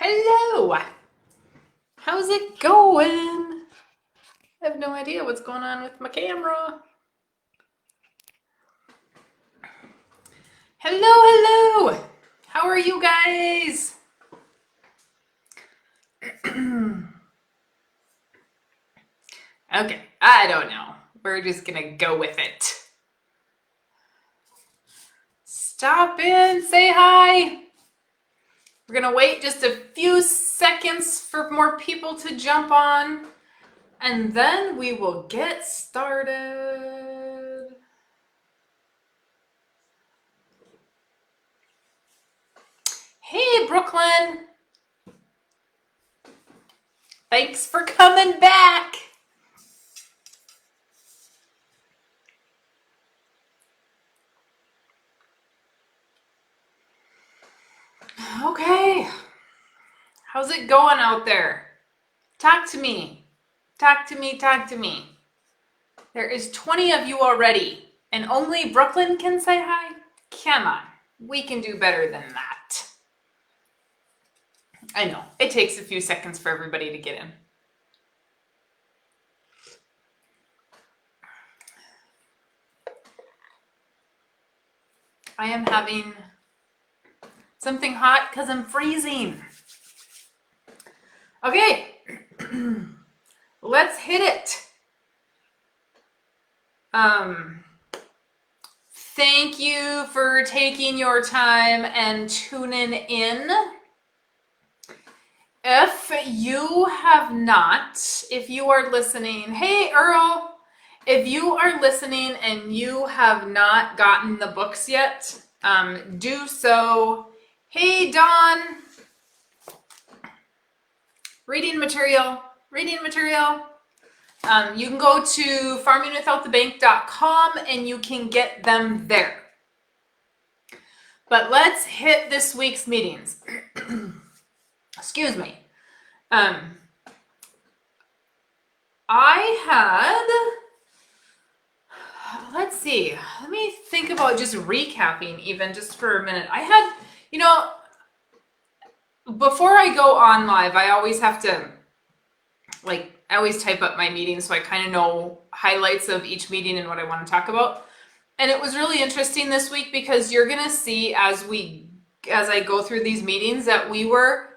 Hello! How's it going? I have no idea what's going on with my camera. Hello! How are you guys? Okay, I don't know. We're just gonna go with it. Stop in, say hi. We're gonna wait just a few seconds for more people to jump on, and then we will get started. Hey, Brooklyn. Thanks for coming back. Okay. How's it going out there? Talk to me. Talk to me. Talk to me. There is 20 of you already, and only Brooklyn can say hi? Come on. We can do better than that. I know. It takes a few seconds for everybody to get in. I am having something hot because I'm freezing. Okay. Let's hit it. Thank you for taking your time and tuning in. If you have not, if you are listening, hey Earl, if you are listening and you have not gotten the books yet, do so. Hey Dawn, reading material. You can go to farmingwithoutthebank.com and you can get them there. But let's hit this week's meetings. Excuse me. I had, let's see, let me think about just recapping even just for a minute. I had, before I go on live, I always have to, I always type up my meetings so I kind of know highlights of each meeting and what I want to talk about. And it was really interesting this week because you're going to see as I go through these meetings that we were,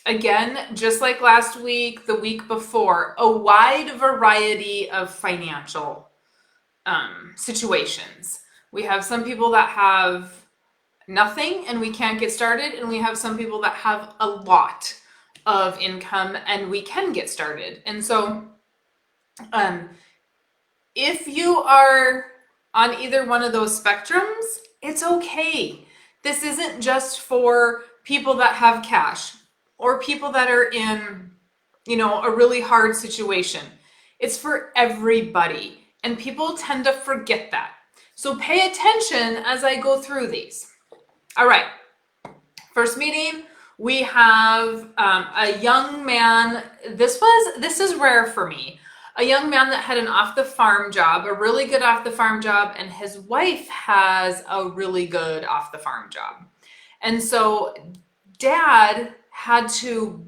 again, just like last week, the week before, a wide variety of financial situations. We have some people that have nothing and we can't get started, and we have some people that have a lot of income and we can get started. And so if you are on either one of those spectrums, it's okay. This isn't just for people that have cash or people that are in, a really hard situation. It's for everybody, and people tend to forget that. So pay attention as I go through these. All right, first meeting, we have a young man. This is rare for me. A young man that had an off-the-farm job, a really good off-the-farm job, and his wife has a really good off-the-farm job. And so Dad had to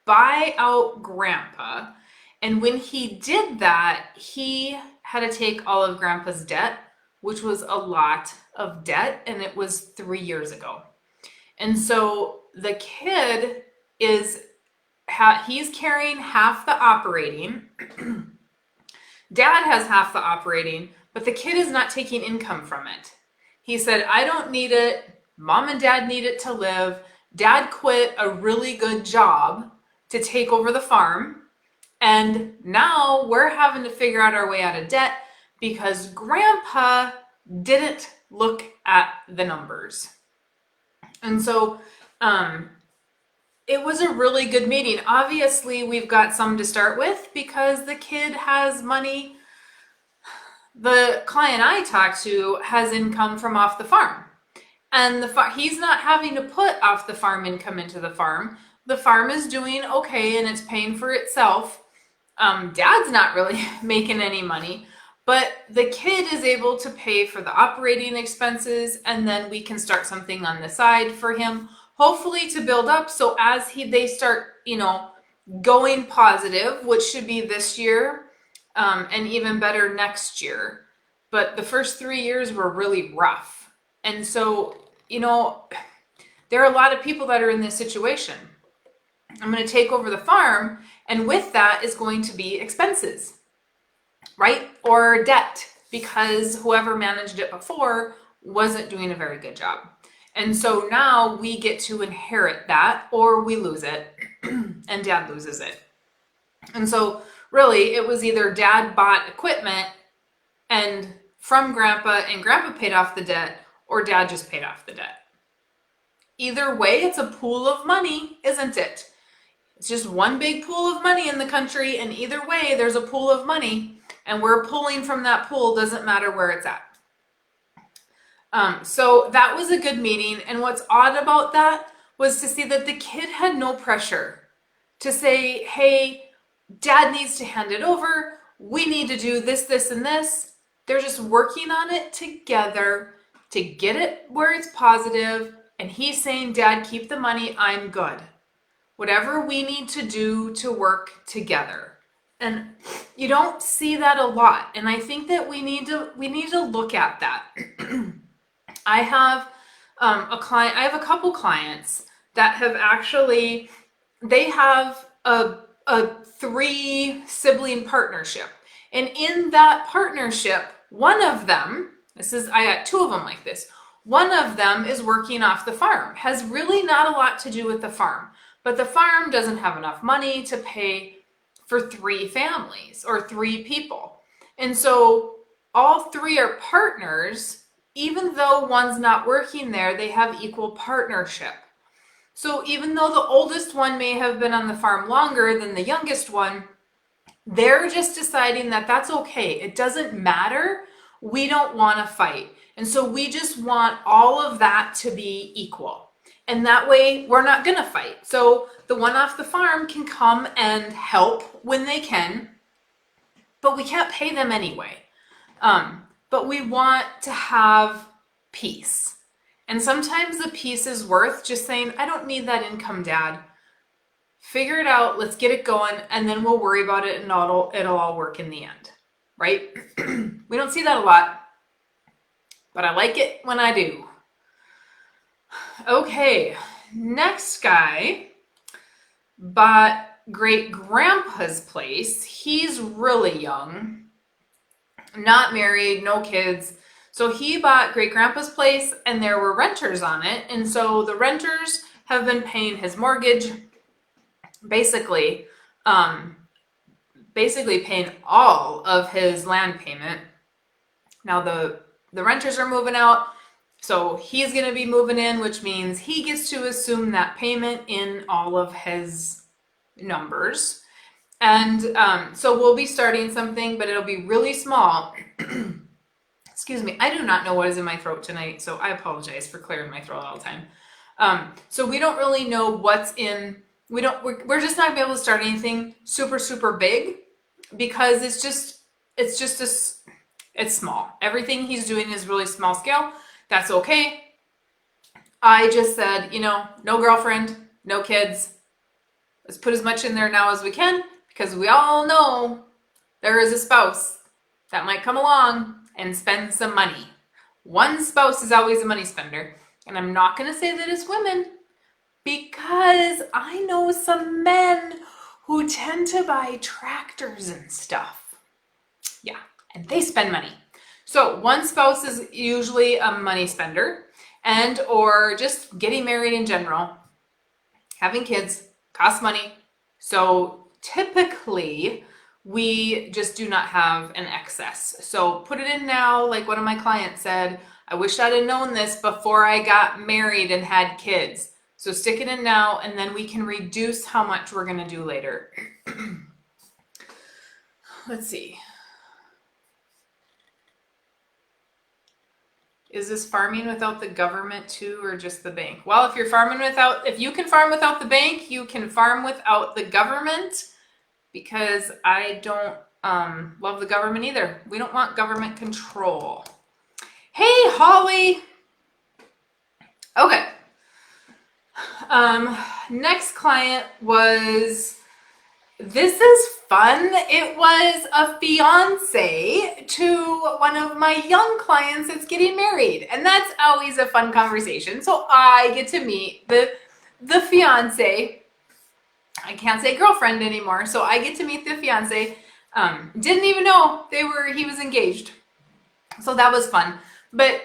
buy out Grandpa, and when he did that, he had to take all of Grandpa's debt, which was a lot of debt, and it was 3 years ago. And so the kid he's carrying half the operating. Dad has half the operating, but the kid is not taking income from it. He said, I don't need it. Mom and Dad need it to live. Dad quit a really good job to take over the farm. And now we're having to figure out our way out of debt because Grandpa didn't look at the numbers. And so it was a really good meeting. Obviously, we've got some to start with because the kid has money. The client I talked to has income from off the farm. And he's not having to put off the farm income into the farm. The farm is doing okay and it's paying for itself. Dad's not really making any money, but the kid is able to pay for the operating expenses, and then we can start something on the side for him hopefully to build up. So as they start, going positive, which should be this year, and even better next year. But the first 3 years were really rough. And so, there are a lot of people that are in this situation. I'm going to take over the farm, and with that is going to be expenses, right? Or debt, because whoever managed it before wasn't doing a very good job. And so now we get to inherit that, or we lose it, and dad loses it. And so really it was either dad bought equipment and from grandpa, and grandpa paid off the debt, or dad just paid off the debt. Either way, it's a pool of money, isn't it? It's just one big pool of money in the country, and either way, there's a pool of money, and we're pulling from that pool, doesn't matter where it's at. So that was a good meeting, and what's odd about that was to see that the kid had no pressure to say, hey, dad needs to hand it over, we need to do this, this, and this. They're just working on it together to get it where it's positive, and he's saying, dad, keep the money, I'm good. Whatever we need to do to work together. And you don't see that a lot. And I think that we need to look at that. I have I have a couple clients that have actually, they have a 3-sibling partnership. And in that partnership, one of them, I got 2 of them like this. One of them is working off the farm, has really not a lot to do with the farm. But the farm doesn't have enough money to pay for 3 families or 3 people. And so all 3 are partners. Even though one's not working there, they have equal partnership. So even though the oldest one may have been on the farm longer than the youngest one, they're just deciding that that's okay. It doesn't matter. We don't want to fight. And so we just want all of that to be equal. And that way we're not going to fight. So the one off the farm can come and help when they can, but we can't pay them anyway. But we want to have peace. And sometimes the peace is worth just saying, I don't need that income, dad. Figure it out, let's get it going, and then we'll worry about it, and it'll all work in the end, right? We don't see that a lot, but I like it when I do. Okay, next guy bought great grandpa's place. He's really young, not married, no kids. So he bought great grandpa's place, and there were renters on it. And so the renters have been paying his mortgage, basically paying all of his land payment. Now the renters are moving out, so he's going to be moving in, which means he gets to assume that payment in all of his numbers. And so we'll be starting something, but it'll be really small. Excuse me, I do not know what is in my throat tonight, so I apologize for clearing my throat all the time. So we don't really know what's in, we're just not gonna be able to start anything super, super big, because it's small. Everything he's doing is really small scale. That's okay. I just said, no girlfriend, no kids. Let's put as much in there now as we can, because we all know there is a spouse that might come along and spend some money. One spouse is always a money spender. And I'm not going to say that it's women, because I know some men who tend to buy tractors and stuff. Yeah, and they spend money. So one spouse is usually a money spender, and or just getting married in general. Having kids costs money. So typically we just do not have an excess. So put it in now, like one of my clients said, I wish I'd have known this before I got married and had kids. So stick it in now, and then we can reduce how much we're going to do later. Let's see. Is this farming without the government too, or just the bank? Well, if you can farm without the bank, you can farm without the government, because I don't love the government either. We don't want government control. Hey, Holly. Okay. Next client was, this is fun. It was a fiance to one of my young clients that's getting married. And that's always a fun conversation. So I get to meet the fiance. I can't say girlfriend anymore. So I get to meet the fiance. Didn't even know he was engaged. So that was fun. But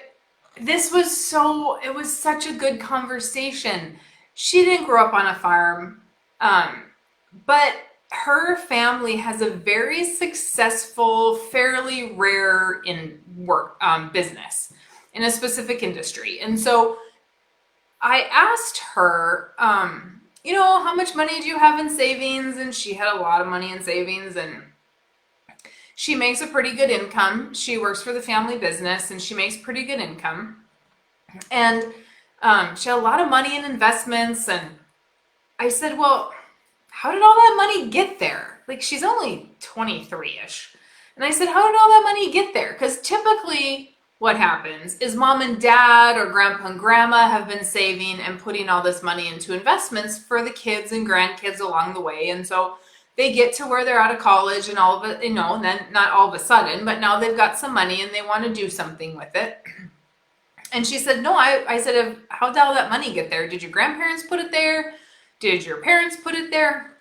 it was such a good conversation. She didn't grow up on a farm, but her family has a very successful, fairly rare in work business in a specific industry. And so I asked her, how much money do you have in savings? And she had a lot of money in savings, and she makes a pretty good income. She works for the family business, and she makes pretty good income. And she had a lot of money in investments. And I said, well, how did all that money get there? Like, she's only 23-ish. And I said, how did all that money get there? Because typically what happens is mom and dad or grandpa and grandma have been saving and putting all this money into investments for the kids and grandkids along the way. And so they get to where they're out of college and all of it, and then not all of a sudden, but now they've got some money and they want to do something with it. And she said, no, I said, how did all that money get there? Did your grandparents put it there? Did your parents put it there?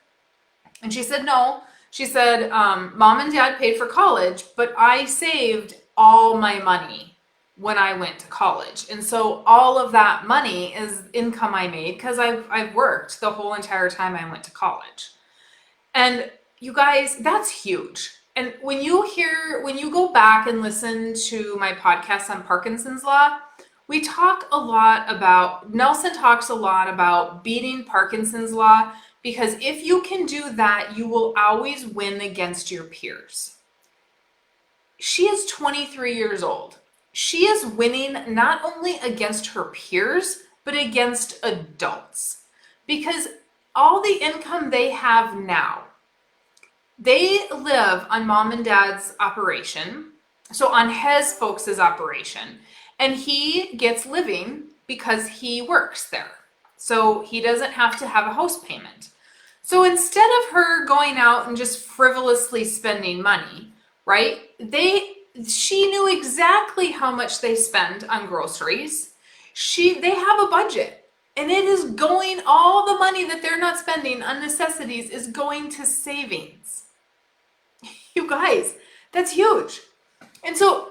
And she said, no. She said, mom and dad paid for college, but I saved all my money when I went to college. And so all of that money is income I made because I've worked the whole entire time I went to college. And you guys, that's huge. And when you go back and listen to my podcast on Parkinson's law, Nelson talks a lot about beating Parkinson's law, because if you can do that, you will always win against your peers. She is 23 years old. She is winning not only against her peers, but against adults. Because all the income they have now, they live on mom and dad's operation, so on his folks' operation, and he gets living because he works there. So he doesn't have to have a house payment. So instead of her going out and just frivolously spending money, right? She knew exactly how much they spend on groceries. They have a budget, and it is going, all the money that they're not spending on necessities is going to savings. You guys, that's huge. And so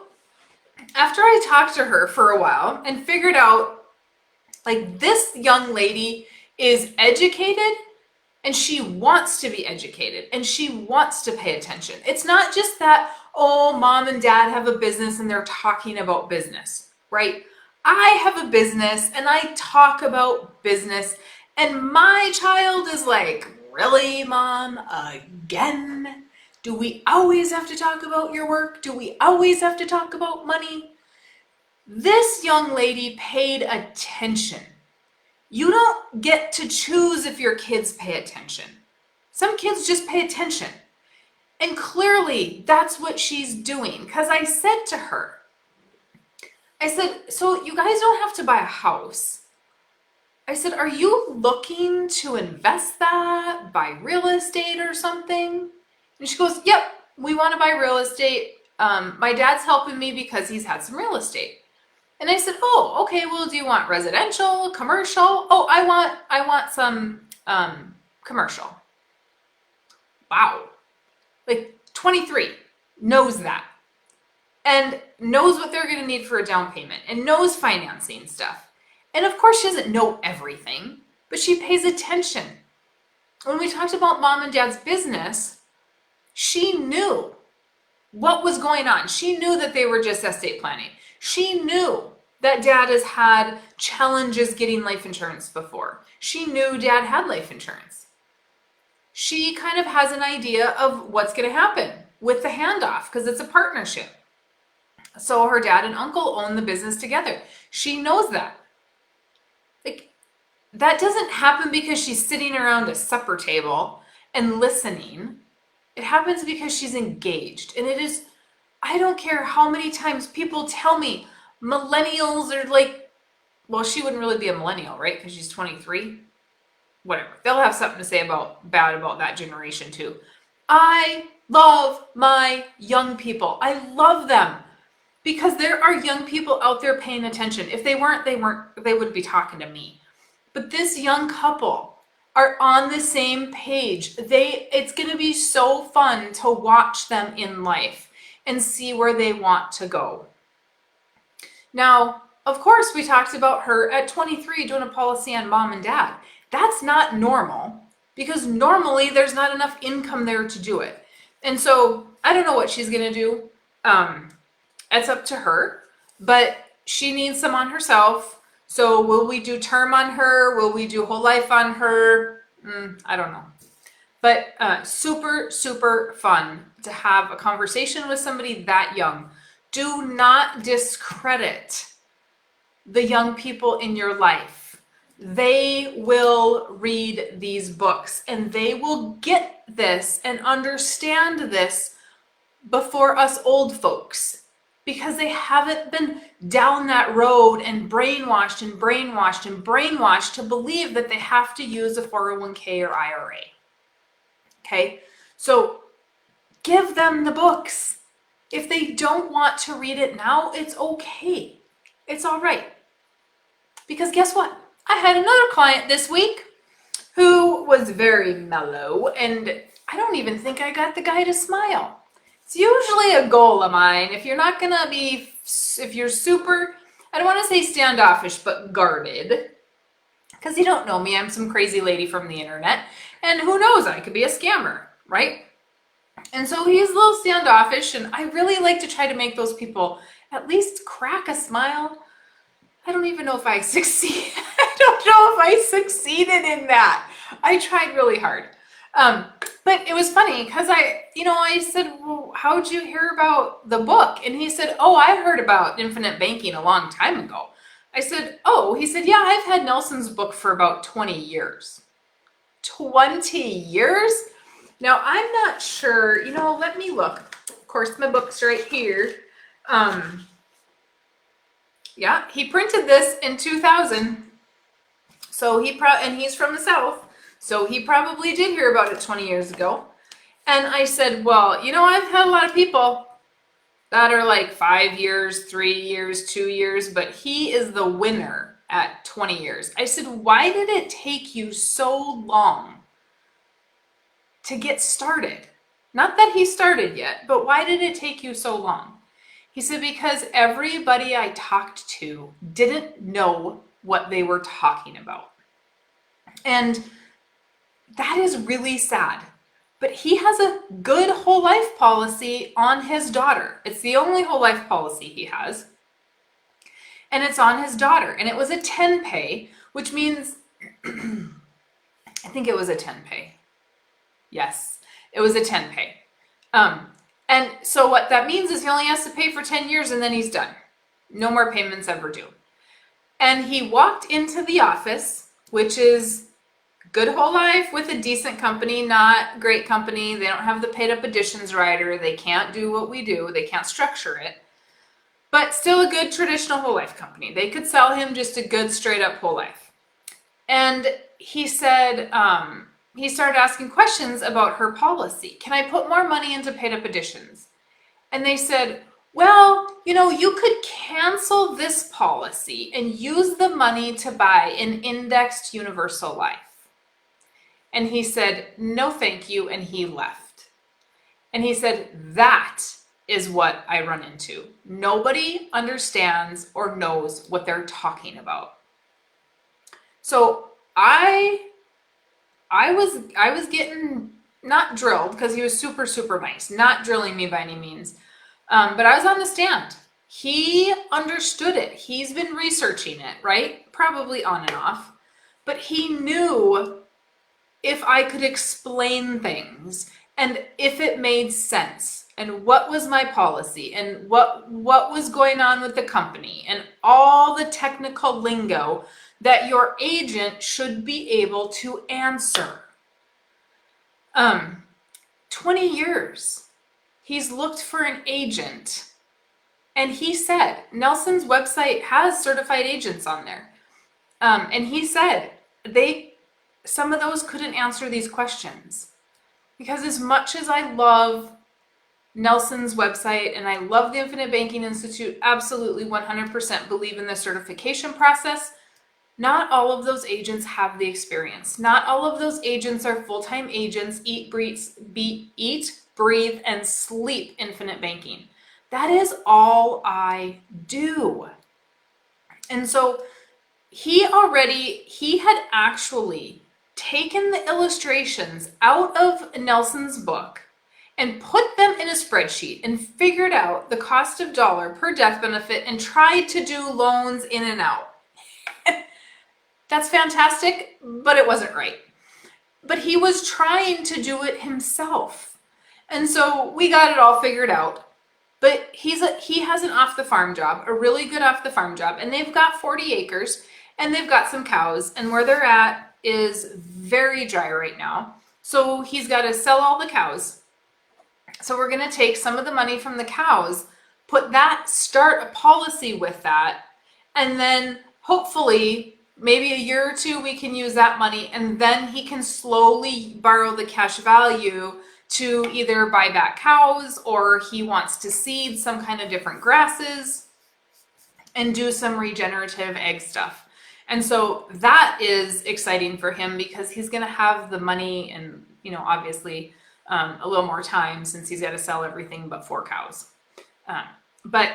after I talked to her for a while and figured out, like, this young lady is educated and she wants to be educated and she wants to pay attention. It's not just that, oh, mom and dad have a business and they're talking about business, right? I have a business and I talk about business, and my child is like, really, mom, again? Do we always have to talk about your work? Do we always have to talk about money? This young lady paid attention. You don't get to choose if your kids pay attention. Some kids just pay attention. And clearly that's what she's doing, because I said to her, I said, so you guys don't have to buy a house. I said, are you looking to invest that, buy real estate or something? And she goes, yep, we want to buy real estate. My dad's helping me because he's had some real estate. And I said, oh, okay, well, do you want residential, commercial? Oh, I want some commercial. Wow. Like, 23, knows that. And knows what they're going to need for a down payment, and knows financing stuff. And of course, she doesn't know everything, but she pays attention. When we talked about mom and dad's business, she knew what was going on. She knew that they were just estate planning. She knew that dad has had challenges getting life insurance before. She knew dad had life insurance. She kind of has an idea of what's going to happen with the handoff, because it's a partnership. So her dad and uncle own the business together. She knows that. Like, that doesn't happen because she's sitting around a supper table and listening. It happens because she's engaged. And it is, I don't care how many times people tell me millennials are like well, she wouldn't really be a millennial, right? Because she's 23. Whatever. They'll have something to say bad about that generation too. I love my young people. I love them because there are young people out there paying attention. If they weren't, they would be talking to me. But this young couple are on the same page. It's going to be so fun to watch them in life and see where they want to go. Now, of course, we talked about her at 23 doing a policy on mom and dad. That's not normal because normally there's not enough income there to do it. And so I don't know what she's going to do. It's up to her, but she needs some on herself. So will we do term on her? Will we do whole life on her? I don't know. But super, super fun to have a conversation with somebody that young. Do not discredit the young people in your life. They will read these books and they will get this and understand this before us old folks because they haven't been down that road and brainwashed to believe that they have to use a 401k or IRA. Okay, so give them the books. If they don't want to read it now, it's okay. It's all right. Because guess what? I had another client this week who was very mellow, and I don't even think I got the guy to smile. It's usually a goal of mine. If you're super, I don't want to say standoffish, but guarded, because you don't know me. I'm some crazy lady from the internet, and who knows, I could be a scammer, right? And so he's a little standoffish, and I really like to try to make those people at least crack a smile. I don't even know if I succeed. I don't know if I succeeded in that. I tried really hard. But it was funny because I said, well, how'd you hear about the book? And he said, oh, I heard about infinite banking a long time ago. I said, oh, he said, yeah, I've had Nelson's book for about 20 years. 20 years? Now, I'm not sure, let me look. Of course, my book's right here. Yeah, he printed this in 2000. So and he's from the South. So he probably did hear about it 20 years ago. And I said, well, I've had a lot of people that are like 5 years, 3 years, 2 years, but he is the winner at 20 years. I said, why did it take you so long to get started? Not that he started yet, but why did it take you so long? He said, because everybody I talked to didn't know what they were talking about. And that is really sad. But he has a good whole life policy on his daughter. It's the only whole life policy he has. And it's on his daughter. And it was a 10 pay, which means, I think it was a 10 pay. Yes, it was a 10 pay. And so what that means is he only has to pay for 10 years and then he's done. No more payments ever due. And he walked into the office, which is good whole life with a decent company, not great company. They don't have the paid up additions rider. They can't do what we do. They can't structure it. But still a good traditional whole life company. They could sell him just a good straight up whole life. And he said, he started asking questions about her policy. Can I put more money into paid up additions? And they said, well, you could cancel this policy and use the money to buy an indexed universal life. And he said, no, thank you. And he left. And he said, that is what I run into. Nobody understands or knows what they're talking about. So I was getting not drilled because he was super, super nice, not drilling me by any means. But I was on the stand. He understood it. He's been researching it, right? Probably on and off. But he knew if I could explain things and if it made sense and what was my policy and what was going on with the company and all the technical lingo that your agent should be able to answer. 20 years. He's looked for an agent. And he said, Nelson's website has certified agents on there. And he said some of those couldn't answer these questions. Because as much as I love Nelson's website and I love the Infinite Banking Institute, absolutely 100% believe in the certification process, not all of those agents have the experience. Not all of those agents are full-time agents, eat, breathe, and sleep infinite banking. That is all I do. And so he had actually taken the illustrations out of Nelson's book and put them in a spreadsheet and figured out the cost of dollar per death benefit and tried to do loans in and out. That's fantastic, but it wasn't right. But he was trying to do it himself. And so we got it all figured out. But he has an off the farm job, a really good off the farm job, and they've got 40 acres and they've got some cows, and where they're at is very dry right now. So he's got to sell all the cows. So we're going to take some of the money from the cows, start a policy with that, and then hopefully maybe a year or two we can use that money, and then he can slowly borrow the cash value to either buy back cows, or he wants to seed some kind of different grasses and do some regenerative egg stuff. And so that is exciting for him because he's going to have the money and, obviously a little more time since he's got to sell everything but 4 cows. But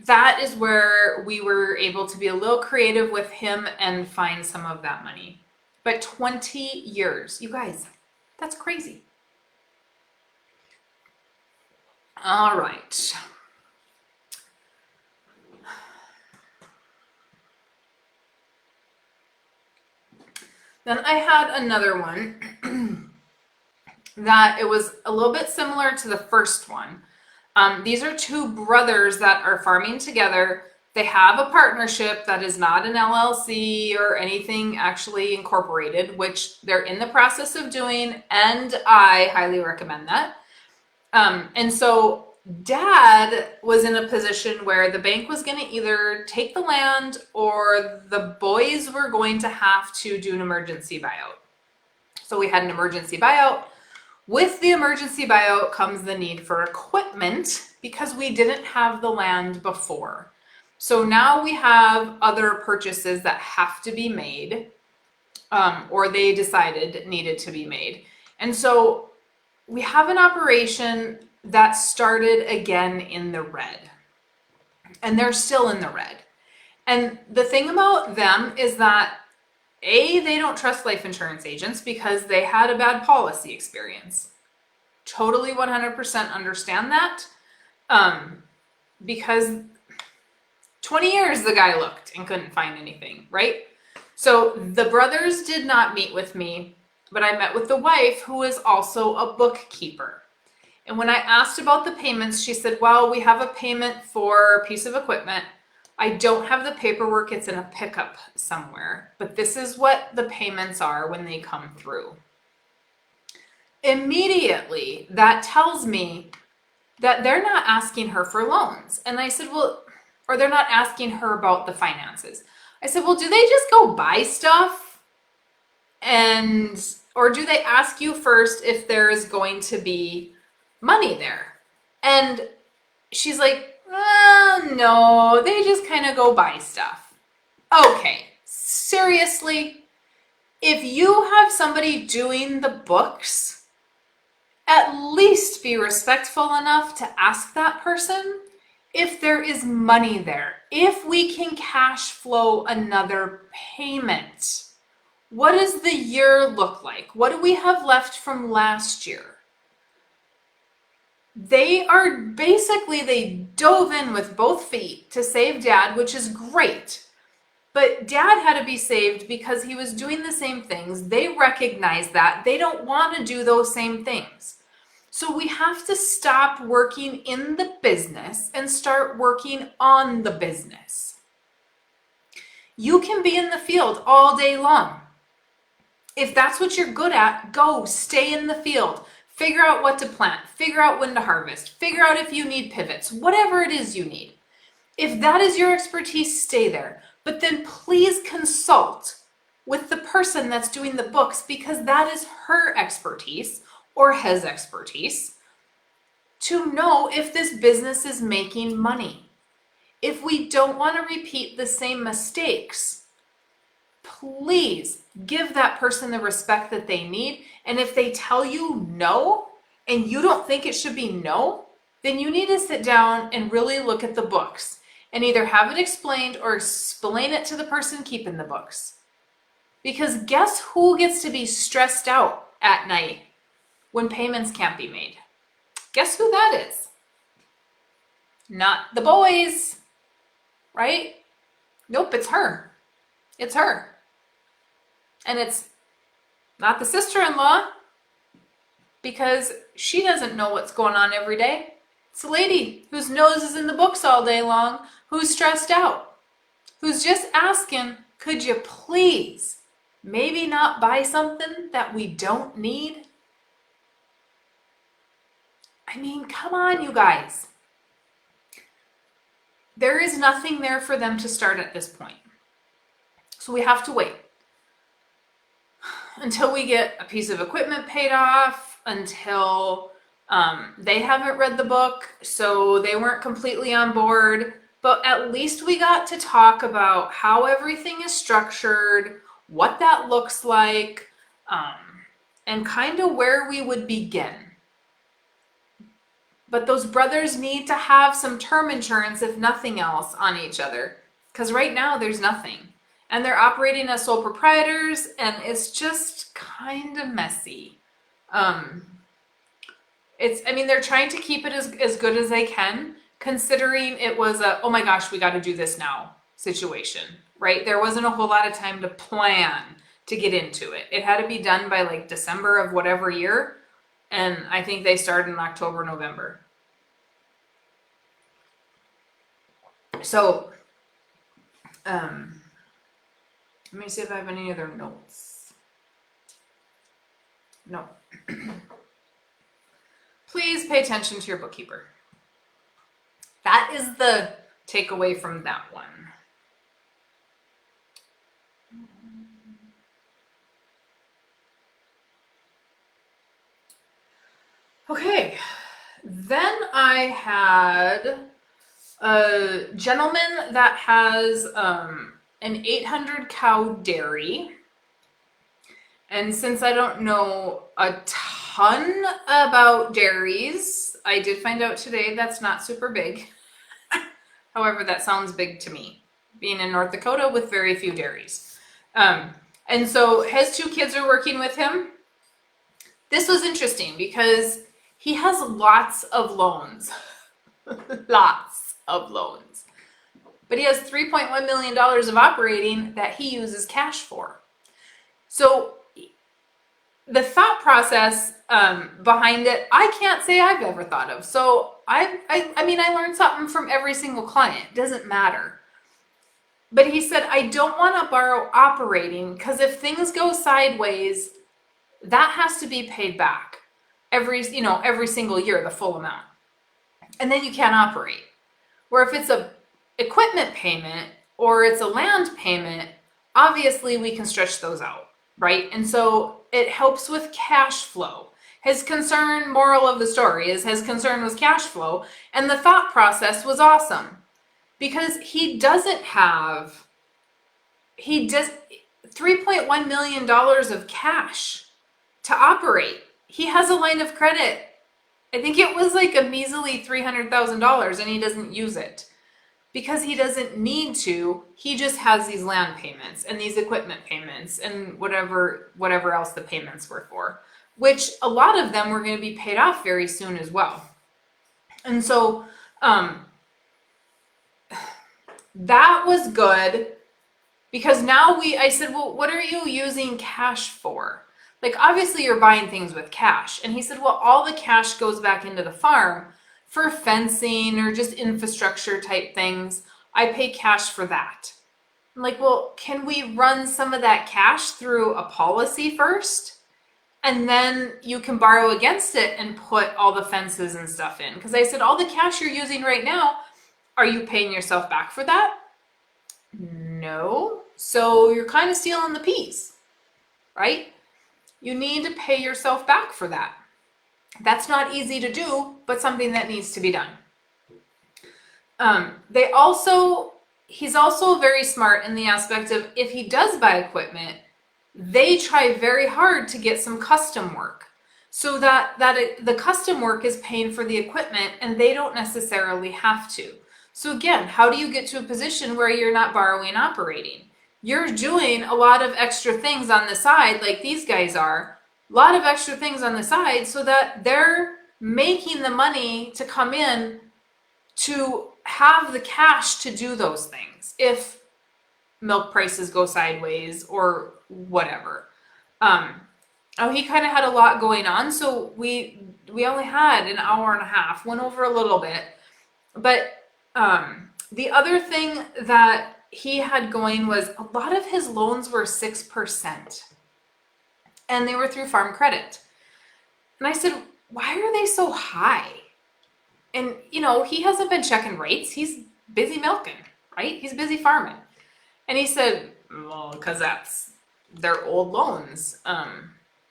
that is where we were able to be a little creative with him and find some of that money. But 20 years, you guys, that's crazy. All right. Then I had another one that it was a little bit similar to the first one. These are 2 brothers that are farming together. They have a partnership that is not an LLC or anything actually incorporated, which they're in the process of doing, and I highly recommend that. And so Dad was in a position where the bank was going to either take the land or the boys were going to have to do an emergency buyout. So we had an emergency buyout. With the emergency buyout comes the need for equipment because we didn't have the land before. So now we have other purchases that have to be made, or they decided needed to be made. And so we have an operation that started again in the red, and they're still in the red. And the thing about them is that they don't trust life insurance agents because they had a bad policy experience. Totally 100% understand that. Because 20 years the guy looked and couldn't find anything, right? So the brothers did not meet with me, but I met with the wife, who is also a bookkeeper. And when I asked about the payments, she said, well, we have a payment for a piece of equipment. I don't have the paperwork. It's in a pickup somewhere, but this is what the payments are when they come through. Immediately, that tells me that they're not asking her for loans. And I said, well, or they're not asking her about the finances. I said, well, do they just go buy stuff? Or do they ask you first if there is going to be money there? And she's like, no, they just kind of go buy stuff. Okay, seriously, if you have somebody doing the books, at least be respectful enough to ask that person if there is money there, if we can cash flow another payment. What does the year look like? What do we have left from last year? They dove in with both feet to save Dad, which is great. But Dad had to be saved because he was doing the same things. They recognize that. They don't want to do those same things. So we have to stop working in the business and start working on the business. You can be in the field all day long. If that's what you're good at, go stay in the field. Figure out what to plant, figure out when to harvest, figure out if you need pivots, whatever it is you need. If that is your expertise, stay there. but then please consult with the person that's doing the books, because that is her expertise or his expertise to know if this business is making money. If we don't want to repeat the same mistakes, please give that person the respect that they need. And if they tell you no, and you don't think it should be no, then you need to sit down and really look at the books and either have it explained or explain it to the person keeping the books. Because guess who gets to be stressed out at night when payments can't be made? Guess who that is? Not the boys, right? Nope, it's her. It's her. And it's not the sister-in-law, because she doesn't know what's going on every day. It's a lady whose nose is in the books all day long, who's stressed out, who's just asking, could you please maybe not buy something that we don't need? I mean, come on, you guys. There is nothing there for them to start at this point. So we have to wait until we get a piece of equipment paid off, until they haven't read the book, so they weren't completely on board. But at least we got to talk about how everything is structured, what that looks like, and kind of where we would begin. But those brothers need to have some term insurance, if nothing else, on each other. Because right now there's nothing. And they're operating as sole proprietors, and it's just kind of messy. They're trying to keep it as good as they can, considering it was a, oh my gosh, we got to do this now situation, right? There wasn't a whole lot of time to plan to get into it. It had to be done by like December of whatever year. And I think they started in October, November. So, let me see if I have any other notes. No. Please pay attention to your bookkeeper. That is the takeaway from that one. Okay, then I had a gentleman that has an 800 cow dairy. And since I don't know a ton about dairies, I did find out today that's not super big. However, that sounds big to me, being in North Dakota with very few dairies. And so his two kids are working with him. This was interesting because he has lots of loans. Lots of loans. But he has $3.1 million of operating that he uses cash for. So the thought process behind it, I can't say I've ever thought of. So I learned something from every single client. It doesn't matter. But he said, I don't want to borrow operating because if things go sideways, that has to be paid back every single year, the full amount. And then you can't operate. Where if it's a equipment payment or it's a land payment, obviously we can stretch those out, right? And so it helps with cash flow. His concern, moral of the story, is his concern was cash flow. And the thought process was awesome because he does $3.1 million of cash to operate. He has a line of credit. I think it was like a measly $300,000 and he doesn't use it because he doesn't need to. He just has these land payments and these equipment payments and whatever else the payments were for, which a lot of them were going to be paid off very soon as well. And so that was good because now I said, well, what are you using cash for? Like, obviously you're buying things with cash. And he said, well, all the cash goes back into the farm for fencing or just infrastructure type things. I pay cash for that. I'm like, well, can we run some of that cash through a policy first? And then you can borrow against it and put all the fences and stuff in. Because I said, all the cash you're using right now, are you paying yourself back for that? no. So you're kind of stealing the peas, right? You need to pay yourself back for that. That's not easy to do, but something that needs to be done. He's also very smart in the aspect of, if he does buy equipment, they try very hard to get some custom work, so that the custom work is paying for the equipment and they don't necessarily have to. So again, how do you get to a position where you're not borrowing operating? You're doing a lot of extra things on the side, like these guys are, a lot of extra things on the side, so that they're making the money to come in to have the cash to do those things if milk prices go sideways or whatever. He kind of had a lot going on, so we only had an hour and a half, went over a little bit. But the other thing that he had going was, a lot of his loans were 6%, and they were through Farm Credit. And I said, why are they so high? And, he hasn't been checking rates. He's busy milking, right? He's busy farming. And he said, well, because they're old loans.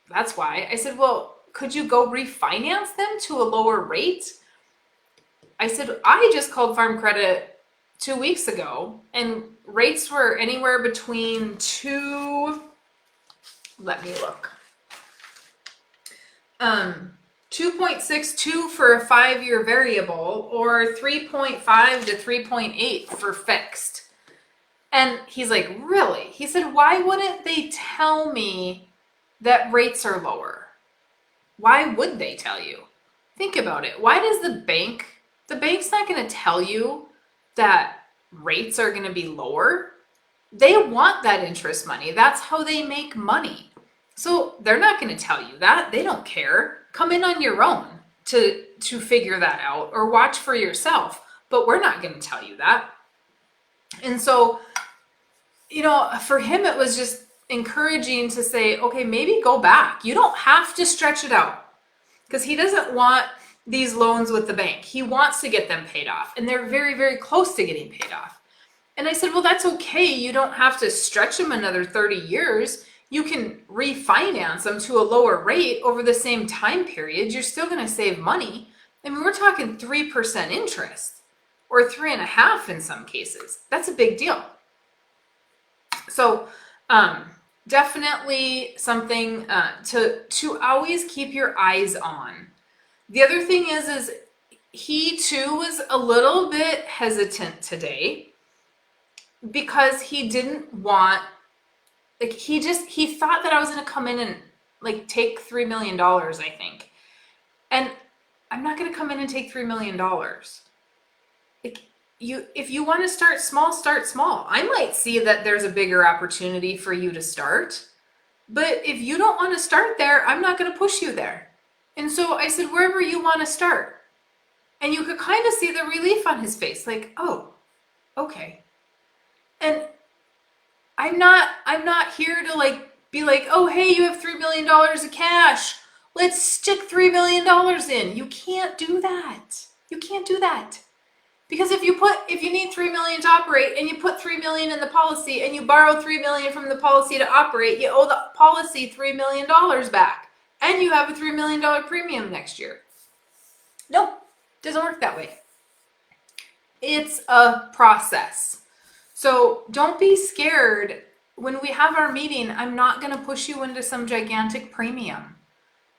That's why. I said, well, could you go refinance them to a lower rate? I said, I just called Farm Credit 2 weeks ago, and rates were anywhere between let me look. 2.62 for a 5-year variable, or 3.5 to 3.8 for fixed. And he's like, really? He said, why wouldn't they tell me that rates are lower? Why would they tell you? Think about it. Why does the bank's not going to tell you that rates are going to be lower? They want that interest money. That's how they make money. So they're not going to tell you that. They don't care. Come in on your own to figure that out, or watch for yourself. But we're not going to tell you that. And so, for him, it was just encouraging to say, okay, maybe go back. You don't have to stretch it out, because he doesn't want these loans with the bank. He wants to get them paid off, and they're very, very close to getting paid off. And I said, well, that's okay. You don't have to stretch them another 30 years. You can refinance them to a lower rate over the same time period. You're still going to save money. I mean, we're talking 3% interest, or 3.5% in some cases. That's a big deal. So definitely something to always keep your eyes on. The other thing is he too was a little bit hesitant today, because he didn't want, he thought that I was going to come in and take $3 million, I think. And I'm not going to come in and take $3 million. If you want to start small, start small. I might see that there's a bigger opportunity for you to start, but if you don't want to start there, I'm not going to push you there. And so I said, wherever you want to start. And you could kind of see the relief on his face, like, oh, okay. And I'm not here to be like, oh, hey, you have $3 million of cash. Let's stick $3 million in. You can't do that. You can't do that. Because if you need $3 million to operate, and you put $3 million in the policy, and you borrow $3 million from the policy to operate, you owe the policy $3 million back, and you have a $3 million premium next year. Nope, doesn't work that way. It's a process. So don't be scared. When we have our meeting, I'm not going to push you into some gigantic premium.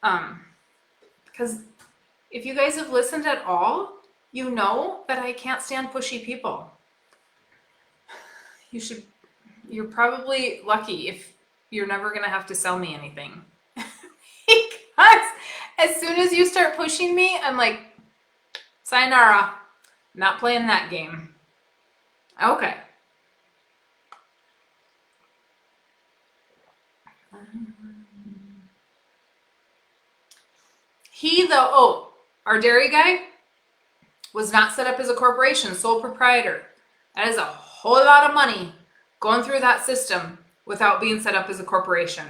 Because if you guys have listened at all, you know that I can't stand pushy people. You're probably lucky if you're never going to have to sell me anything. Because as soon as you start pushing me, I'm like, sayonara, not playing that game. Okay. Our dairy guy was not set up as a corporation, sole proprietor. That is a whole lot of money going through that system without being set up as a corporation.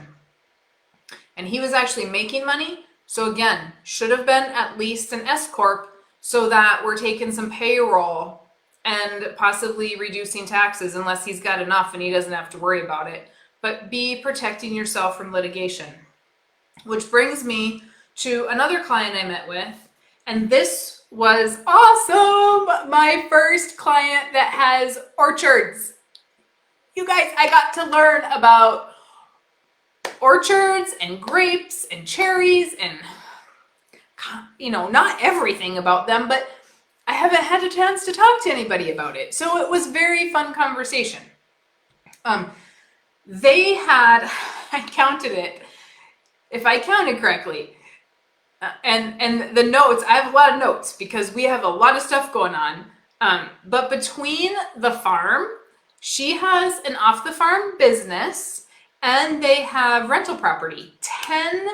And he was actually making money. So again, should have been at least an S Corp, so that we're taking some payroll and possibly reducing taxes unless he's got enough and he doesn't have to worry about it. But B, protecting yourself from litigation. Which brings me to another client I met with, and this was awesome! My first client that has orchards. You guys, I got to learn about orchards and grapes and cherries and, you know, not everything about them, but I haven't had a chance to talk to anybody about it. So it was very fun conversation. They had, I counted it, if I counted correctly, and the notes, I have a lot of notes because we have a lot of stuff going on. But between the farm, she has an off the farm business, and they have rental property, 10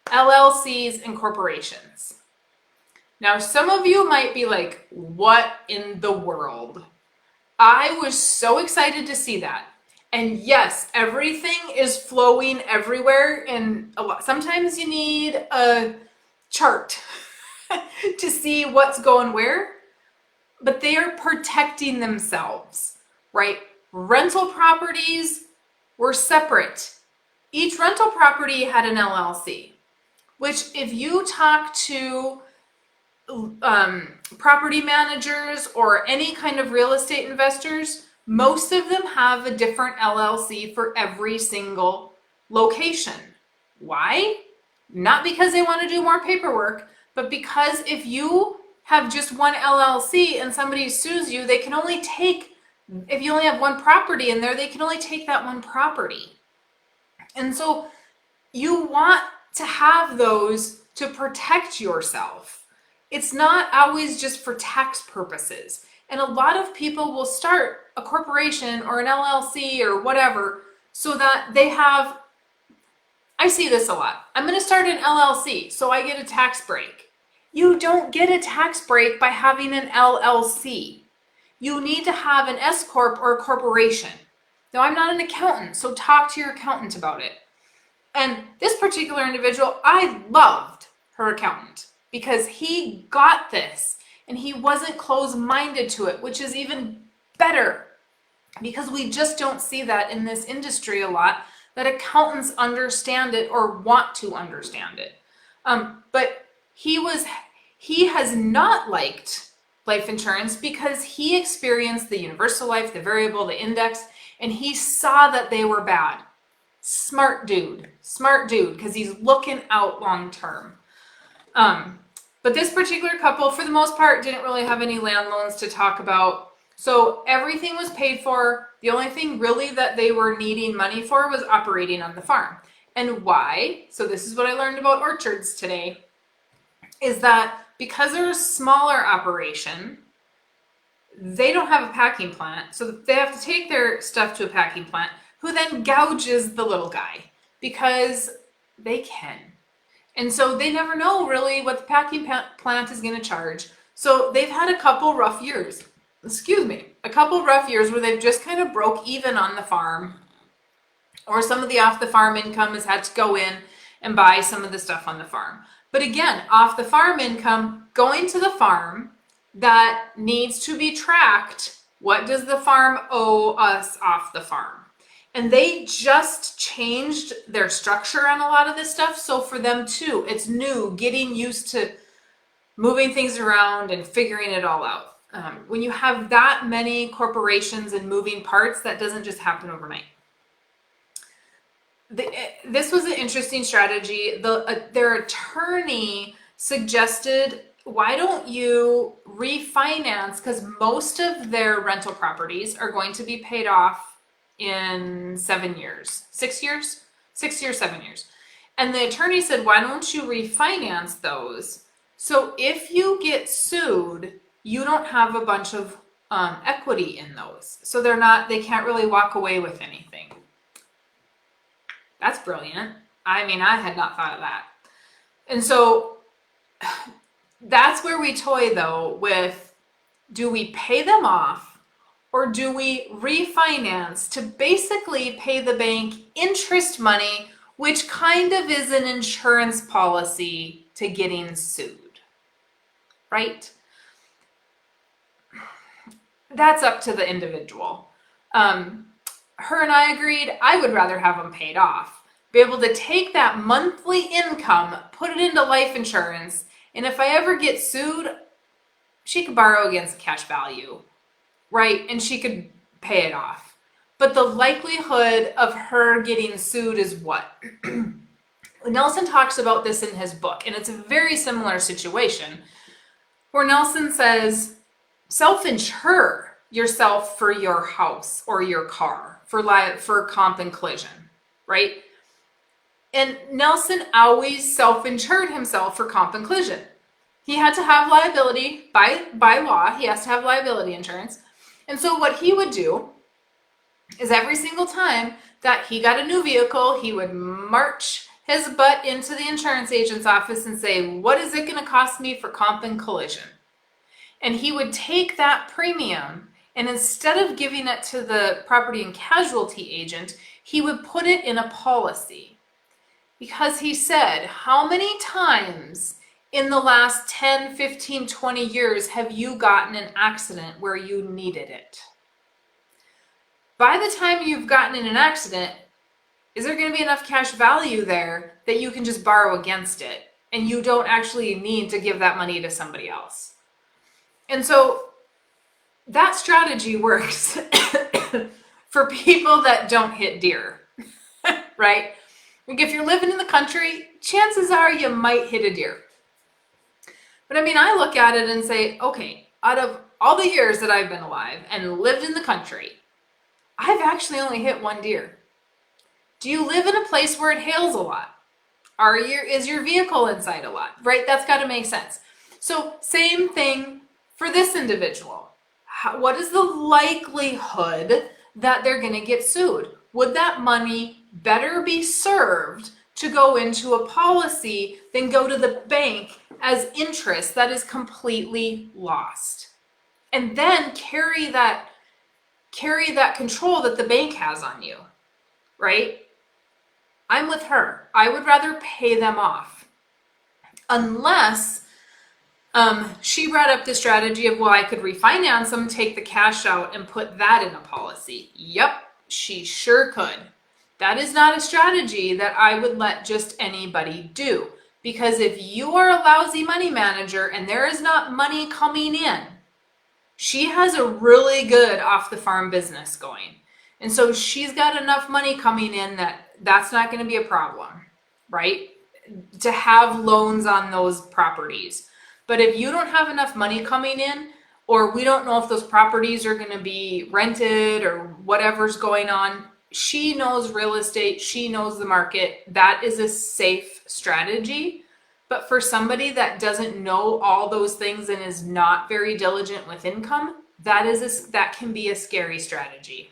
LLCs and corporations. Now, some of you might be like, what in the world? I was so excited to see that. And yes, everything is flowing everywhere. And sometimes you need a chart to see what's going where, but they are protecting themselves, right? Rental properties were separate. Each rental property had an LLC, which if you talk to property managers or any kind of real estate investors, most of them have a different LLC for every single location. Why? Not because they want to do more paperwork, but because if you have just one LLC and somebody sues you, they can only take, if you only have one property in there, they can only take that one property. And so you want to have those to protect yourself. It's not always just for tax purposes. And a lot of people will start a corporation or an LLC or whatever so that they have, I see this a lot. I'm going to start an LLC so I get a tax break. You don't get a tax break by having an LLC. You need to have an S Corp or a corporation. Now, I'm not an accountant, so talk to your accountant about it. And this particular individual, I loved her accountant because he got this and he wasn't closed-minded to it, which is even better because we just don't see that in this industry a lot, that accountants understand it or want to understand it. But he has not liked life insurance because he experienced the universal life, the variable, the index, and he saw that they were bad. Smart dude, because he's looking out long term. But this particular couple, for the most part, didn't really have any land loans to talk about. So everything was paid for. The only thing really that they were needing money for was operating on the farm. And why? So this is what I learned about orchards today, is that because they're a smaller operation, they don't have a packing plant. So they have to take their stuff to a packing plant, who then gouges the little guy because they can. And so they never know really what the packing plant is going to charge. So they've had a couple rough years. A couple rough years where they've just kind of broke even on the farm, or some of the off the farm income has had to go in and buy some of the stuff on the farm. But again, off the farm income going to the farm, that needs to be tracked. What does the farm owe us off the farm? And they just changed their structure on a lot of this stuff. So for them too, it's new, getting used to moving things around and figuring it all out. When you have that many corporations and moving parts, that doesn't just happen overnight. This was an interesting strategy. Their attorney suggested, why don't you refinance? Because most of their rental properties are going to be paid off in 7 years, 6 years, 7 years. And the attorney said, why don't you refinance those? So if you get sued, you don't have a bunch of equity in those. So they can't really walk away with anything. That's brilliant. I mean, I had not thought of that. And so that's where we toy though with, do we pay them off or do we refinance to basically pay the bank interest money, which kind of is an insurance policy to getting sued, right? that's up to the individual. Her and I agreed I would rather have them paid off. Be able to take that monthly income, put it into life insurance, and if I ever get sued, she could borrow against cash value, right? And she could pay it off. But the likelihood of her getting sued is what? Nelson talks about this in his book, and it's a very similar situation where Nelson says, self-insure yourself for your house or your car for comp and collision, right? And Nelson always self-insured himself for comp and collision. He had to have liability by law. He has to have liability insurance. And so what he would do is every single time that he got a new vehicle, he would march his butt into the insurance agent's office and say, what is it going to cost me for comp and collision? And he would take that premium, and instead of giving it to the property and casualty agent, he would put it in a policy. Because he said, how many times in the last 10, 15, 20 years have you gotten an accident where you needed it? By the time you've gotten in an accident, is there going to be enough cash value there that you can just borrow against it and you don't actually need to give that money to somebody else? And so that strategy works for people that don't hit deer, right? Like if you're living in the country, chances are you might hit a deer. But I mean, I look at it and say, okay, out of all the years that I've been alive and lived in the country, I've actually only hit one deer. Do you live in a place where it hails a lot? Is your vehicle inside a lot, right? That's got to make sense. So same thing for this individual. What is the likelihood that they're going to get sued? Would that money better be served to go into a policy than go to the bank as interest that is completely lost? And then carry that control that the bank has on you, right? I'm with her. I would rather pay them off. Unless she brought up the strategy of, well, I could refinance them, take the cash out, and put that in a policy. Yep, she sure could. That is not a strategy that I would let just anybody do. Because if you are a lousy money manager and there is not money coming in, she has a really good off-the-farm business going. And so she's got enough money coming in that's not going to be a problem, right? To have loans on those properties. But if you don't have enough money coming in, or we don't know if those properties are going to be rented or whatever's going on, she knows real estate, she knows the market. That is a safe strategy. But for somebody that doesn't know all those things and is not very diligent with income, that can be a scary strategy.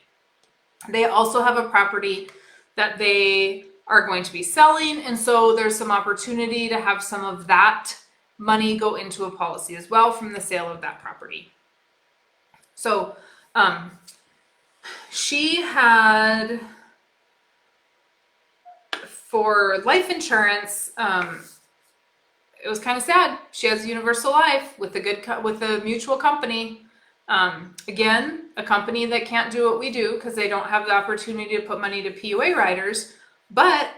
They also have a property that they are going to be selling, and so there's some opportunity to have some of that money go into a policy as well from the sale of that property. So she had, for life insurance, it was kind of sad. She has Universal Life with a mutual company. Again, a company that can't do what we do because they don't have the opportunity to put money to PUA riders. But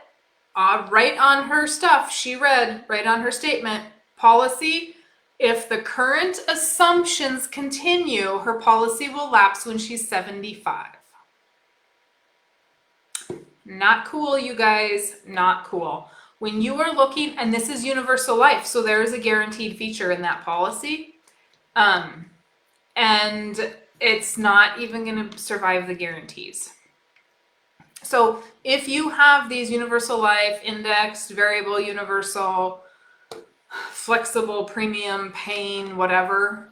right on her stuff, she read right on her statement, policy, if the current assumptions continue, her policy will lapse when she's 75. Not cool, you guys, not cool. When you are looking, and this is Universal Life, so there is a guaranteed feature in that policy. And it's not even going to survive the guarantees. So if you have these Universal Life, indexed, variable, universal, flexible, premium, paying, whatever,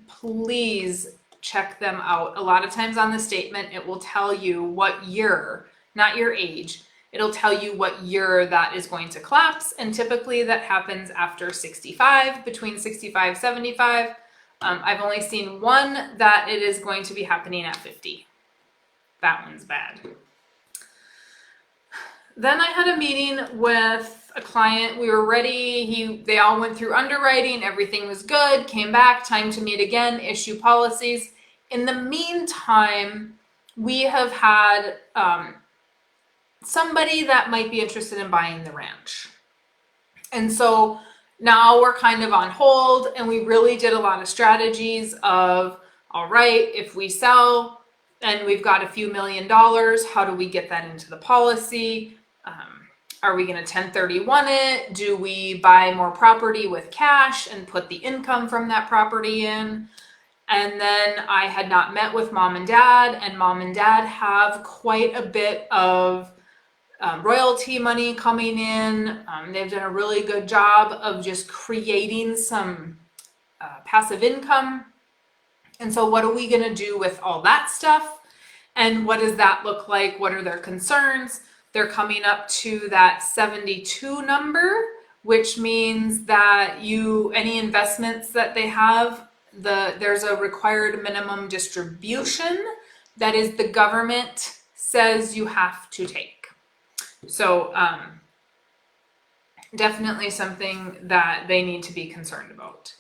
please check them out. A lot of times on the statement, it will tell you what year, not your age. It'll tell you what year that is going to collapse. And typically that happens after 65, between 65, 75. I've only seen one that it is going to be happening at 50. That one's bad. Then I had a meeting with a client. We were ready. They all went through underwriting. Everything was good. Came back. Time to meet again. Issue policies. In the meantime, we have had somebody that might be interested in buying the ranch. And so now we're kind of on hold, and we really did a lot of strategies of, all right, if we sell and we've got a few $1 million, how do we get that into the policy? Are we going to 1031 it? Do we buy more property with cash and put the income from that property in? And then I had not met with mom and dad have quite a bit of royalty money coming in. They've done a really good job of just creating some passive income. And so what are we going to do with all that stuff? And what does that look like? What are their concerns? They're coming up to that 72 number, which means that any investments that they have, there's a required minimum distribution that is the government says you have to take. So definitely something that they need to be concerned about.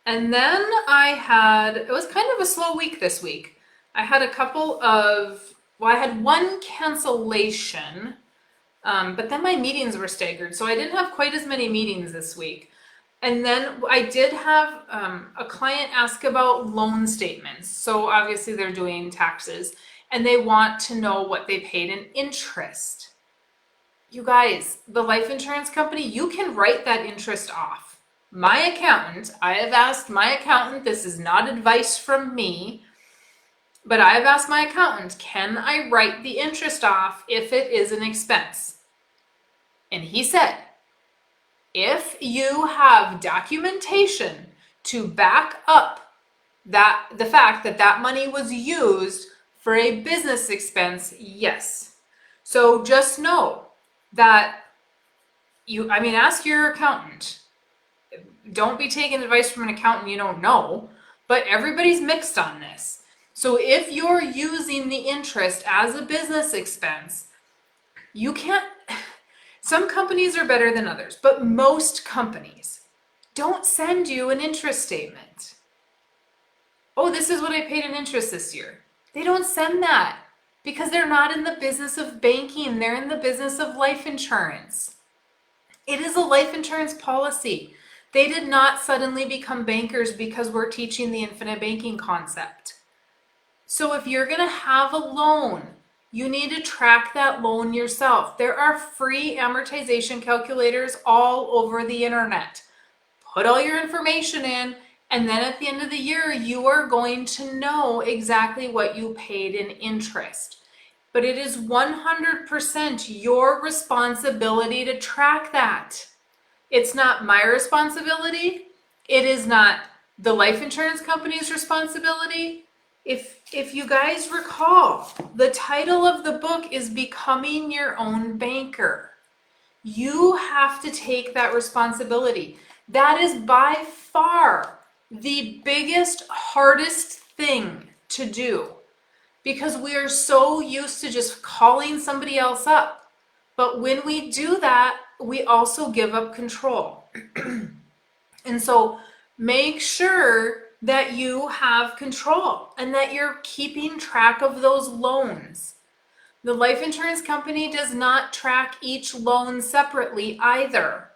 And then it was kind of a slow week this week. I had I had one cancellation, but then my meetings were staggered, so I didn't have quite as many meetings this week. And then I did have a client ask about loan statements. So obviously they're doing taxes, and they want to know what they paid in interest. You guys, the life insurance company, you can write that interest off. My accountant, I have asked my accountant, this is not advice from me, but I have asked my accountant, can I write the interest off if it is an expense? And he said, if you have documentation to back up the fact that money was used for a business expense, yes. So just know that ask your accountant. Don't be taking advice from an accountant you don't know, but everybody's mixed on this. So if you're using the interest as a business expense, you can't, some companies are better than others, but most companies don't send you an interest statement. Oh, this is what I paid in interest this year. They don't send that because they're not in the business of banking. They're in the business of life insurance. It is a life insurance policy. They did not suddenly become bankers because we're teaching the infinite banking concept. So if you're going to have a loan, you need to track that loan yourself. There are free amortization calculators all over the internet. Put all your information in, and then at the end of the year, you are going to know exactly what you paid in interest. But it is 100% your responsibility to track that. It's not my responsibility. It is not the life insurance company's responsibility. If you guys recall, the title of the book is Becoming Your Own Banker. You have to take that responsibility. That is by far the biggest, hardest thing to do because we are so used to just calling somebody else up. But when we do that, we also give up control. And so make sure that you have control and that you're keeping track of those loans. The life insurance company does not track each loan separately either.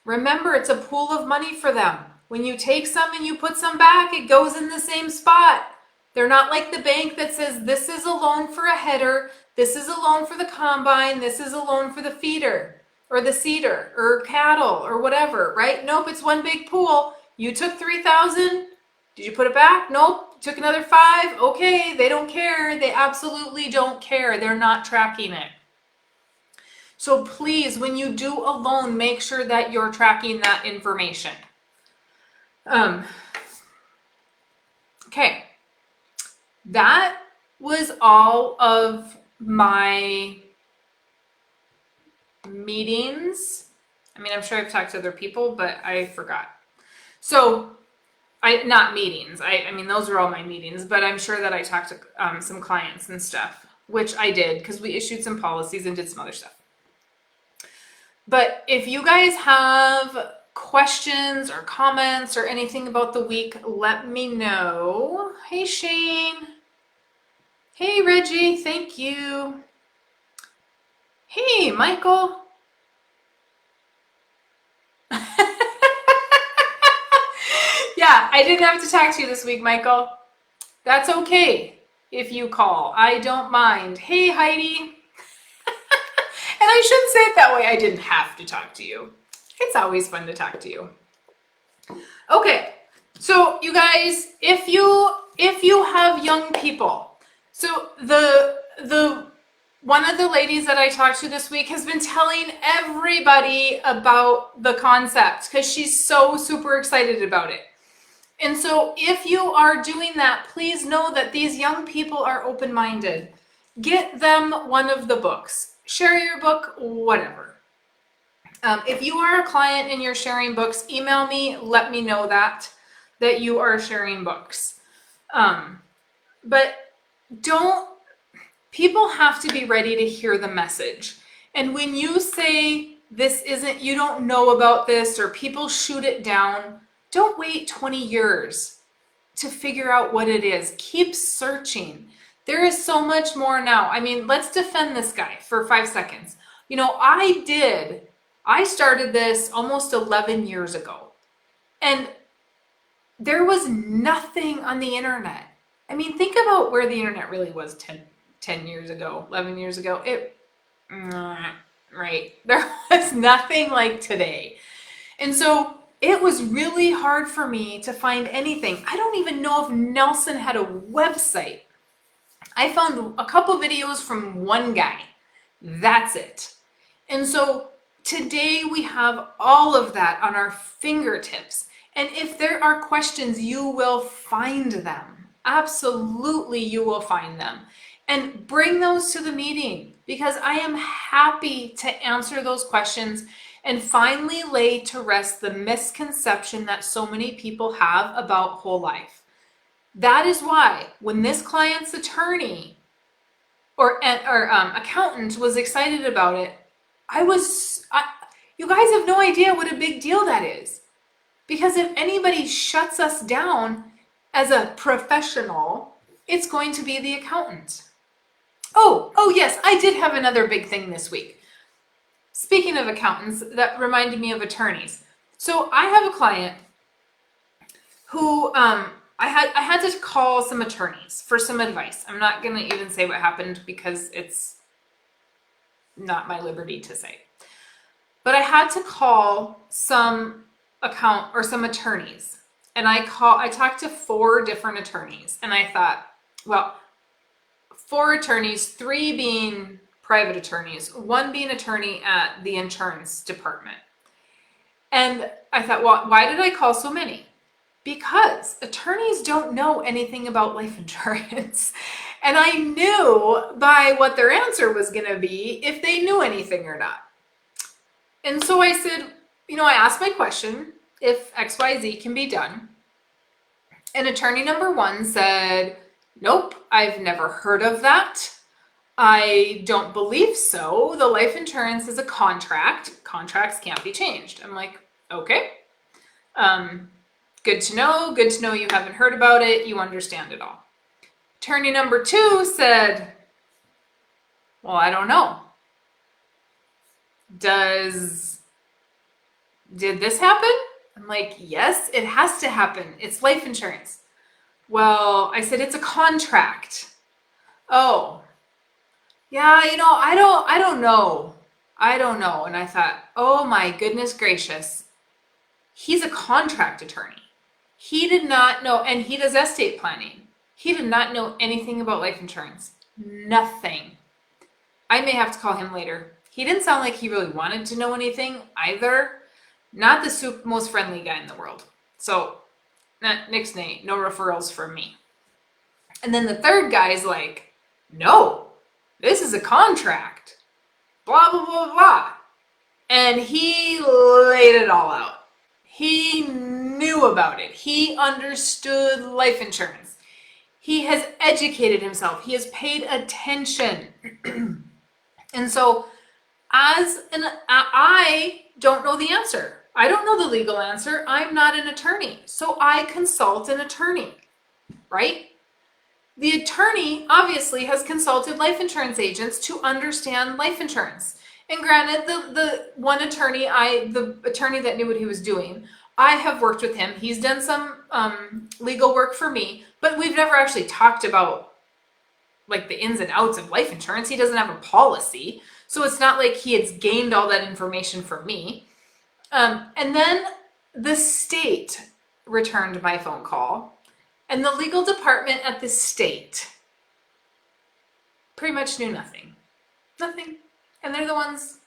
Remember, it's a pool of money for them. When you take some and you put some back, it goes in the same spot. They're not like the bank that says this is a loan for a header, this is a loan for the combine, this is a loan for the feeder or the seeder or cattle or whatever, right? Nope, it's one big pool. You took $3,000. Did you put it back? Nope. Took another $5,000. Okay, they don't care. They absolutely don't care. They're not tracking it. So please, when you do a loan, make sure that you're tracking that information. Okay. That was all of my meetings. I'm sure I've talked to other people, but I forgot. So not meetings. Those are all my meetings, but I'm sure that I talked to some clients and stuff, which I did because we issued some policies and did some other stuff. But if you guys have questions or comments or anything about the week, let me know. Hey, Shane. Hey, Reggie. Thank you. Hey, Michael. Yeah, I didn't have to talk to you this week, Michael. That's okay if you call. I don't mind. Hey, Heidi. And I shouldn't say it that way. I didn't have to talk to you. It's always fun to talk to you. Okay, so you guys, if you have young people, so the one of the ladies that I talked to this week has been telling everybody about the concept because she's so super excited about it. And so if you are doing that, please know that these young people are open-minded. Get them one of the books. Share your book, whatever. If you are a client and you're sharing books, email me, let me know that you are sharing books. But people have to be ready to hear the message. And when you say you don't know about this, or people shoot it down, don't wait 20 years to figure out what it is. Keep searching. There is so much more now. I mean, let's defend this guy for 5 seconds. You know, I started this almost 11 years ago, and there was nothing on the internet. I mean, think about where the internet really was 10 years ago, 11 years ago. Right. There was nothing like today. And so it was really hard for me to find anything. I don't even know if Nelson had a website. I found a couple videos from one guy. That's it. And so today we have all of that on our fingertips. And if there are questions, you will find them. Absolutely, you will find them. And bring those to the meeting, because I am happy to answer those questions and finally lay to rest the misconception that so many people have about whole life. That is why when this client's attorney or accountant was excited about it, you guys have no idea what a big deal that is. Because if anybody shuts us down as a professional, it's going to be the accountant. Oh yes, I did have another big thing this week. Speaking of accountants, that reminded me of attorneys. So I have a client who I had to call some attorneys for some advice. I'm not going to even say what happened because it's not my liberty to say. But I had to call some attorneys. And I talked to 4 different attorneys. And I thought, well, 4 attorneys, 3 being private attorneys, 1 being attorney at the insurance department. And I thought, well, why did I call so many? Because attorneys don't know anything about life insurance. And I knew by what their answer was going to be if they knew anything or not. And so I said, I asked my question, if XYZ can be done. And attorney number 1 said, nope, I've never heard of that. I don't believe so. The life insurance is a contract. Contracts can't be changed. I'm like, okay. Good to know. Good to know you haven't heard about it. You understand it all. Attorney number 2 said, well, I don't know. Did this happen? I'm like, yes, it has to happen. It's life insurance. Well, I said, it's a contract. Oh, yeah, I don't know. I don't know. And I thought, oh my goodness gracious. He's a contract attorney. He did not know, and he does estate planning. He did not know anything about life insurance. Nothing. I may have to call him later. He didn't sound like he really wanted to know anything either. Not the most friendly guy in the world. So, nixnay, no referrals from me. And then the third guy is like, no, this is a contract. Blah, blah, blah, blah. And he laid it all out. He knew about it. He understood life insurance. He has educated himself. He has paid attention. And so, I don't know the answer. I don't know the legal answer. I'm not an attorney. So I consult an attorney, right? The attorney obviously has consulted life insurance agents to understand life insurance. And granted, the one attorney, the attorney that knew what he was doing, I have worked with him. He's done some legal work for me, but we've never actually talked about like the ins and outs of life insurance. He doesn't have a policy. So it's not like he has gained all that information from me. And then the state returned my phone call, and the legal department at the state pretty much knew nothing. Nothing. And they're the ones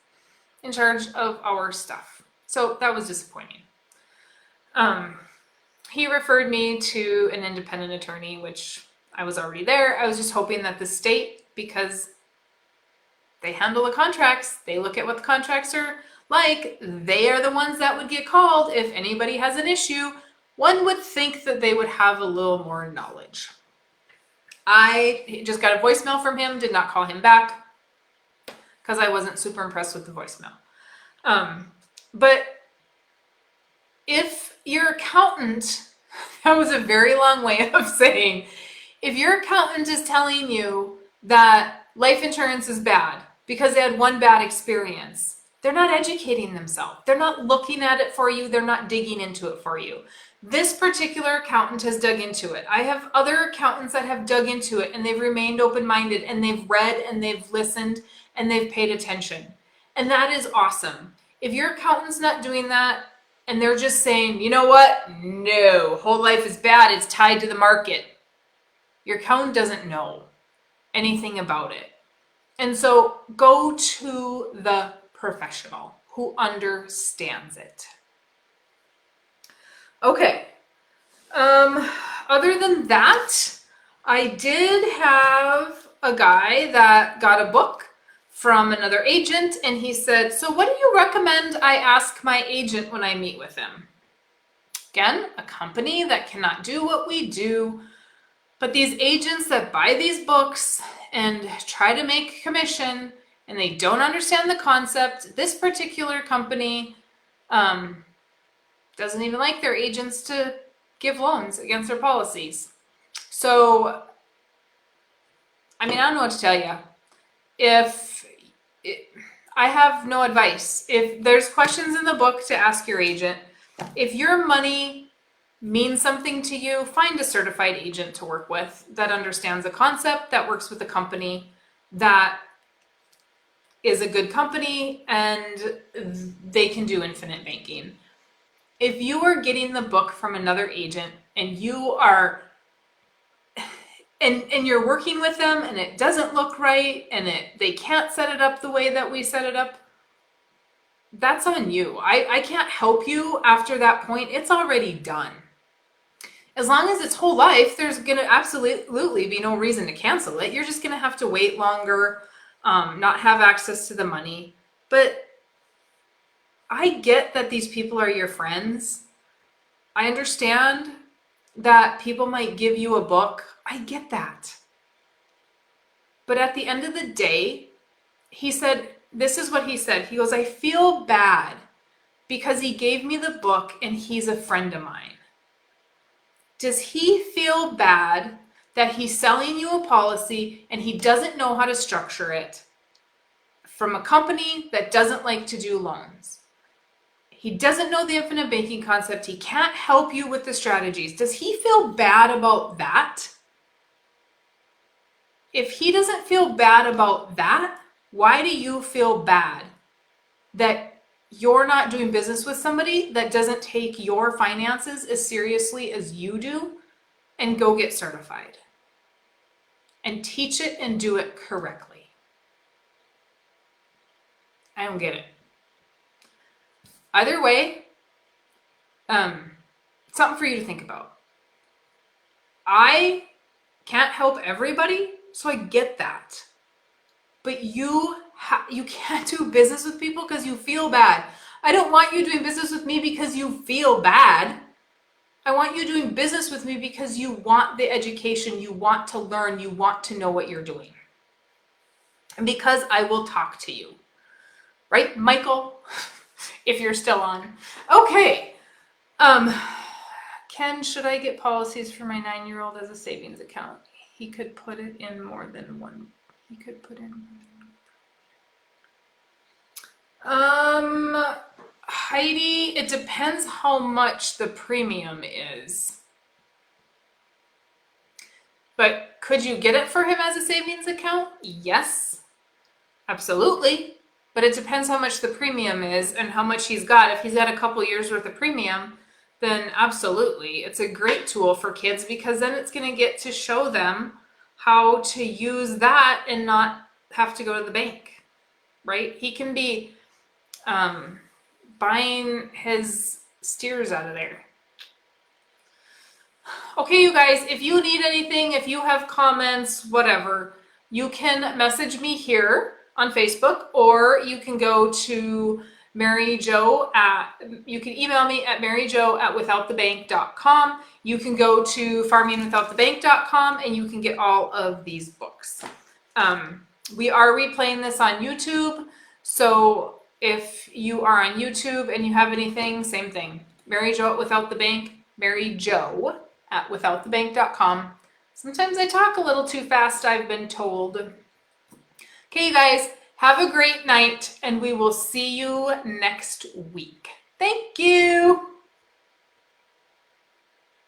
in charge of our stuff. So that was disappointing. He referred me to an independent attorney, which I was already there. I was just hoping that the state, because they handle the contracts, they look at what the contracts are like, they are the ones that would get called if anybody has an issue. One would think that they would have a little more knowledge. I just got a voicemail from him, did not call him back because I wasn't super impressed with the voicemail. But if your accountant, that was a very long way of saying, if your accountant is telling you that life insurance is bad because they had one bad experience, they're not educating themselves. They're not looking at it for you. They're not digging into it for you. This particular accountant has dug into it. I have other accountants that have dug into it and they've remained open-minded and they've read and they've listened and they've paid attention. And that is awesome. If your accountant's not doing that and they're just saying, you know what? No, whole life is bad. It's tied to the market. Your accountant doesn't know anything about it. And so go to the professional who understands it. Okay. Other than that, I did have a guy that got a book from another agent, and he said, so what do you recommend I ask my agent when I meet with him? Again, a company that cannot do what we do, but these agents that buy these books and try to make commission and they don't understand the concept, this particular company doesn't even like their agents to give loans against their policies. So, I mean, I don't know what to tell you. I have no advice. If there's questions in the book to ask your agent, if your money means something to you, find a certified agent to work with that understands the concept, that works with a company that is a good company and they can do infinite banking. If you are getting the book from another agent and you are and you're working with them and it doesn't look right and they can't set it up the way that we set it up, that's on you. I can't help you after that point. It's already done. As long as it's whole life, there's going to absolutely be no reason to cancel it. You're just going to have to wait longer, not have access to the money. But I get that these people are your friends. I understand that people might give you a book. I get that. But at the end of the day, he said, this is what he said. He goes, I feel bad because he gave me the book and he's a friend of mine. Does he feel bad that he's selling you a policy and he doesn't know how to structure it from a company that doesn't like to do loans? He doesn't know the infinite banking concept. He can't help you with the strategies. Does he feel bad about that? If he doesn't feel bad about that, why do you feel bad that you're not doing business with somebody that doesn't take your finances as seriously as you do and go get certified and teach it and do it correctly? I don't get it. Either way, something for you to think about. I can't help everybody, so I get that. But you can't do business with people because you feel bad. I don't want you doing business with me because you feel bad. I want you doing business with me because you want the education, you want to learn, you want to know what you're doing. And because I will talk to you. Right, Michael? if you're still on. Okay. Ken, should I get policies for my 9-year-old as a savings account? He could put it in more than one. He could put in. Heidi, it depends how much the premium is. But could you get it for him as a savings account? Yes, absolutely. But it depends how much the premium is and how much he's got. If he's got a couple years worth of premium, then absolutely. It's a great tool for kids because then it's going to get to show them how to use that and not have to go to the bank, right? He can be buying his steers out of there. Okay, you guys, if you need anything, if you have comments, whatever, you can message me here on Facebook, or you can go to you can email me at maryjo@withoutthebank.com. You can go to farmingwithoutthebank.com and you can get all of these books. We are replaying this on YouTube, so if you are on YouTube and you have anything, same thing. maryjo@withoutthebank, maryjo@withoutthebank.com. Sometimes I talk a little too fast, I've been told. Okay, you guys, have a great night, and we will see you next week. Thank you.